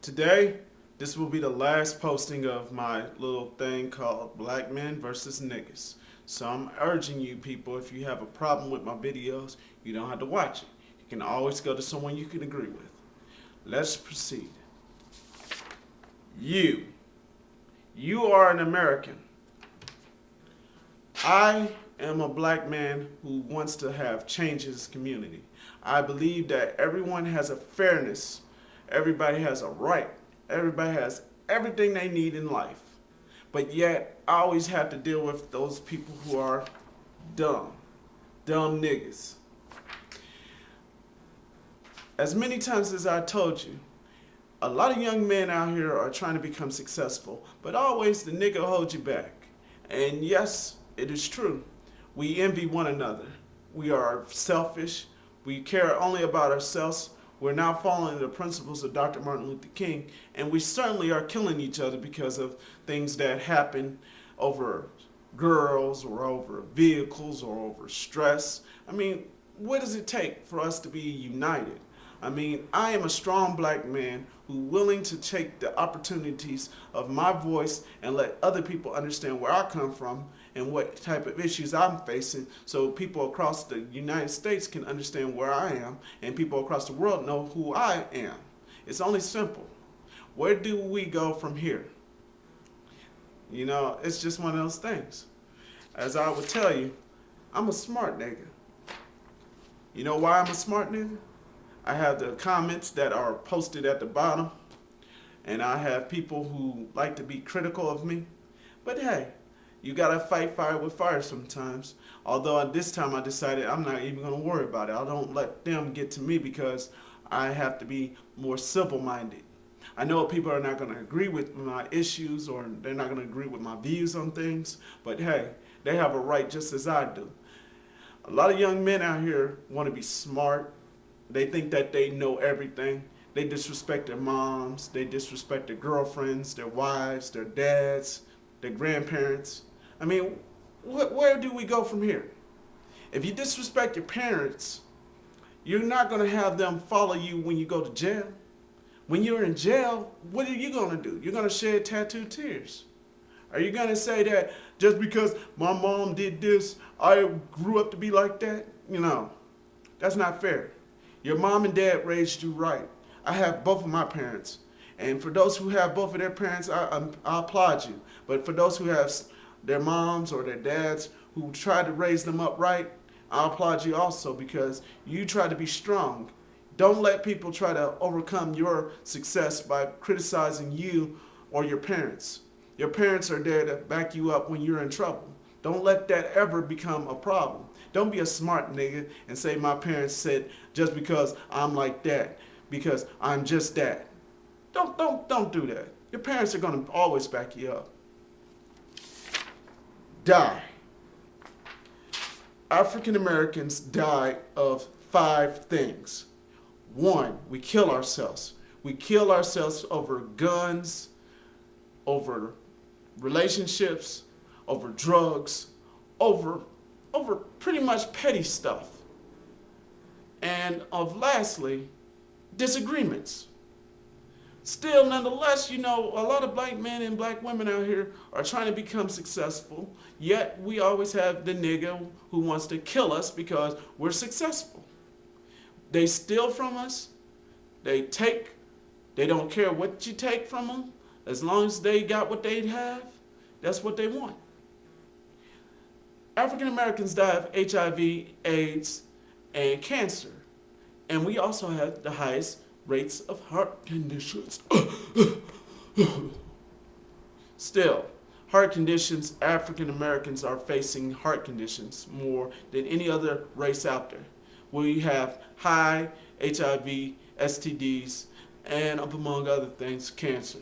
Today, this will be the last posting of my little thing called Black Men versus Niggas. So I'm urging you people, if you have a problem with my videos, you don't have to watch it. You can always go to someone you can agree with. Let's proceed. You. You are an American. I am a black man who wants to have change in his community. I believe that everyone has a fairness. Everybody has a right. Everybody has everything they need in life. But yet, I always have to deal with those people who are dumb. Dumb niggas. As many times as I told you, a lot of young men out here are trying to become successful, but always the nigga holds you back. And yes, it is true. We envy one another. We are selfish. We care only about ourselves. We're now following the principles of Dr. Martin Luther King, and we certainly are killing each other because of things that happen over girls or over vehicles or over stress. I mean, what does it take for us to be united? I mean, I am a strong black man who willing to take the opportunities of my voice and let other people understand where I come from and what type of issues I'm facing so people across the United States can understand where I am and people across the world know who I am. It's only simple. Where do we go from here? You know, it's just one of those things. As I would tell you, I'm a smart nigga. You know why I'm a smart nigga? I have the comments that are posted at the bottom, and I have people who like to be critical of me. But hey, you gotta fight fire with fire sometimes. Although at this time I decided I'm not even gonna worry about it. I don't let them get to me because I have to be more civil-minded. I know people are not gonna agree with my issues or they're not gonna agree with my views on things, but hey, they have a right just as I do. A lot of young men out here want to be smart. They think that they know everything. They disrespect their moms. They disrespect their girlfriends, their wives, their dads, their grandparents. I mean, where do we go from here? If you disrespect your parents, you're not going to have them follow you when you go to jail. When you're in jail, what are you going to do? You're going to shed tattooed tears. Are you going to say that just because my mom did this, I grew up to be like that? You know, that's not fair. Your mom and dad raised you right. I have both of my parents. And for those who have both of their parents, I applaud you. But for those who have their moms or their dads who tried to raise them up right, I applaud you also because you try to be strong. Don't let people try to overcome your success by criticizing you or your parents. Your parents are there to back you up when you're in trouble. Don't let that ever become a problem. Don't be a smart nigga and say my parents said just because I'm like that, because I'm just that. Don't do that. Your parents are gonna always back you up. Die. African Americans die of 5 things. 1, we kill ourselves. We kill ourselves over guns, over relationships, over drugs, over pretty much petty stuff. And of lastly, disagreements. Still, nonetheless, you know, a lot of black men and black women out here are trying to become successful, yet we always have the nigga who wants to kill us because we're successful. They steal from us, they don't care what you take from them, as long as they got what they have, that's what they want. African Americans die of HIV, AIDS, and cancer. And we also have the highest rates of heart conditions. Still, heart conditions, African Americans are facing heart conditions more than any other race out there. We have high HIV, STDs, and among other things, cancer.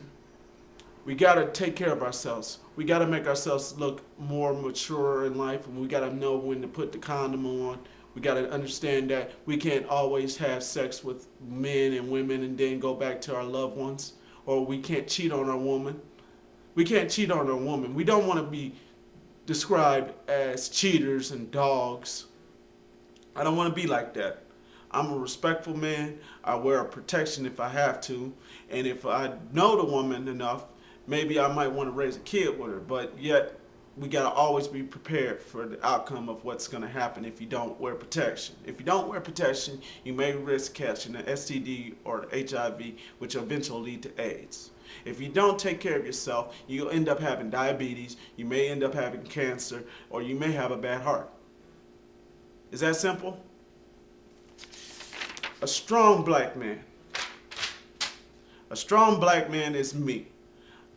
We gotta take care of ourselves. We gotta make ourselves look more mature in life, and we gotta know when to put the condom on. We gotta understand that we can't always have sex with men and women and then go back to our loved ones, or we can't cheat on our woman. We can't cheat on our woman. We don't want to be described as cheaters and dogs. I don't want to be like that. I'm a respectful man. I wear a protection if I have to. And if I know the woman enough, maybe I might want to raise a kid with her. But yet, we got to always be prepared for the outcome of what's going to happen if you don't wear protection. If you don't wear protection, you may risk catching an STD or HIV, which will eventually lead to AIDS. If you don't take care of yourself, you'll end up having diabetes, you may end up having cancer, or you may have a bad heart. Is that simple? A strong black man. A strong black man is me.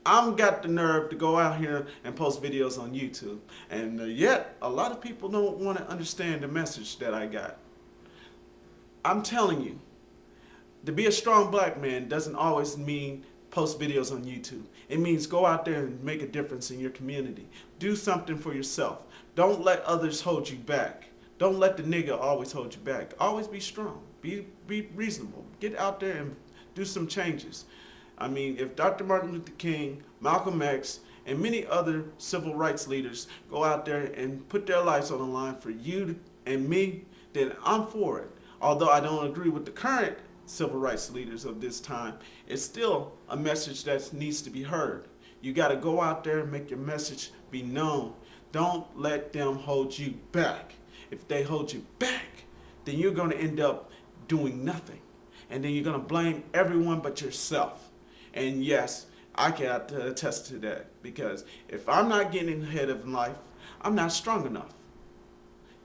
I've got the nerve to go out here and post videos on YouTube. And yet, a lot of people don't want to understand the message that I got. I'm telling you, to be a strong black man doesn't always mean post videos on YouTube. It means go out there and make a difference in your community. Do something for yourself. Don't let others hold you back. Don't let the nigga always hold you back. Always be strong. Be reasonable. Get out there and do some changes. I mean, if Dr. Martin Luther King, Malcolm X, and many other civil rights leaders go out there and put their lives on the line for you and me, then I'm for it. Although I don't agree with the current civil rights leaders of this time, it's still a message that needs to be heard. You got to go out there and make your message be known. Don't let them hold you back. If they hold you back, then you're going to end up doing nothing. And then you're going to blame everyone but yourself. And yes, I can attest to that, because if I'm not getting ahead of life, I'm not strong enough.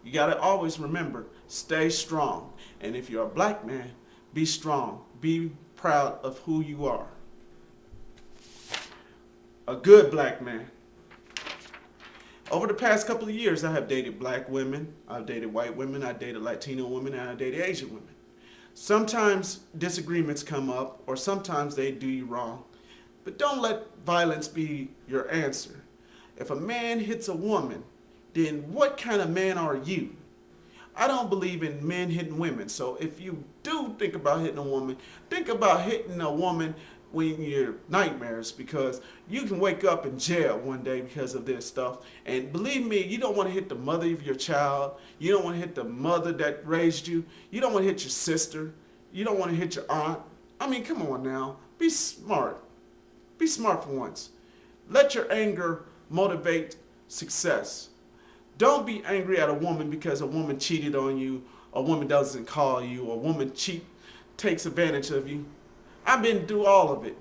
You got to always remember, stay strong. And if you're a black man, be strong. Be proud of who you are. A good black man. Over the past couple of years, I have dated black women, I've dated white women, I've dated Latino women, and I've dated Asian women. Sometimes disagreements come up, or sometimes they do you wrong. But don't let violence be your answer. If a man hits a woman, then what kind of man are you? I don't believe in men hitting women. So if you do think about hitting a woman, think about hitting a woman when you're nightmares, because you can wake up in jail one day because of this stuff. And believe me, you don't want to hit the mother of your child. You don't want to hit the mother that raised you. You don't want to hit your sister. You don't want to hit your aunt. I mean, come on now. Be smart. Be smart for once. Let your anger motivate success. Don't be angry at a woman because a woman cheated on you, a woman doesn't call you, a woman takes advantage of you. I've been through all of it.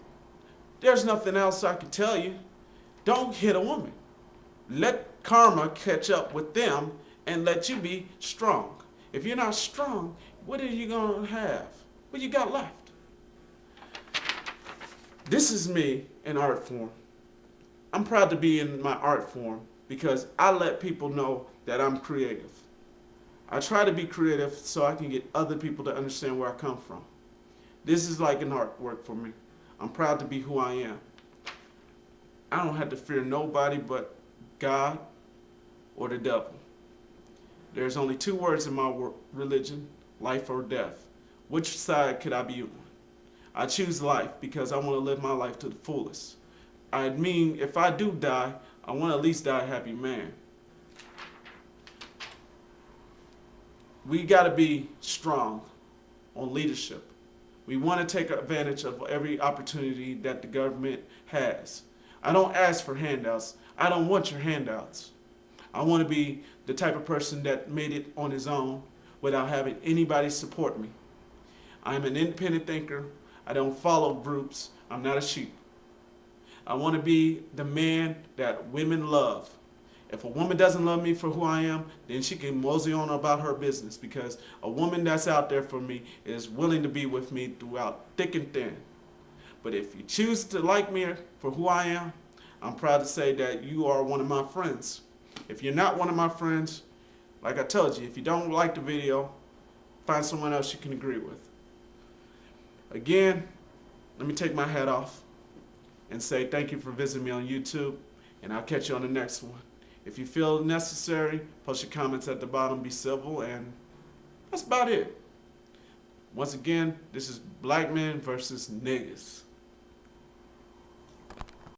There's nothing else I can tell you. Don't hit a woman. Let karma catch up with them and let you be strong. If you're not strong, what are you going to have? What you got left? This is me in art form. I'm proud to be in my art form because I let people know that I'm creative. I try to be creative so I can get other people to understand where I come from. This is like an artwork for me. I'm proud to be who I am. I don't have to fear nobody but God or the devil. There's only two words in my religion, life or death. Which side could I be on? I choose life because I want to live my life to the fullest. I mean, if I do die, I want to at least die a happy man. We got to be strong on leadership. We want to take advantage of every opportunity that the government has. I don't ask for handouts. I don't want your handouts. I want to be the type of person that made it on his own without having anybody support me. I'm an independent thinker. I don't follow groups. I'm not a sheep. I want to be the man that women love. If a woman doesn't love me for who I am, then she can mosey on about her business, because a woman that's out there for me is willing to be with me throughout thick and thin. But if you choose to like me for who I am, I'm proud to say that you are one of my friends. If you're not one of my friends, like I told you, if you don't like the video, find someone else you can agree with. Again, let me take my hat off and say thank you for visiting me on YouTube, and I'll catch you on the next one. If you feel necessary, post your comments at the bottom, be civil, and that's about it. Once again, this is black men versus niggas.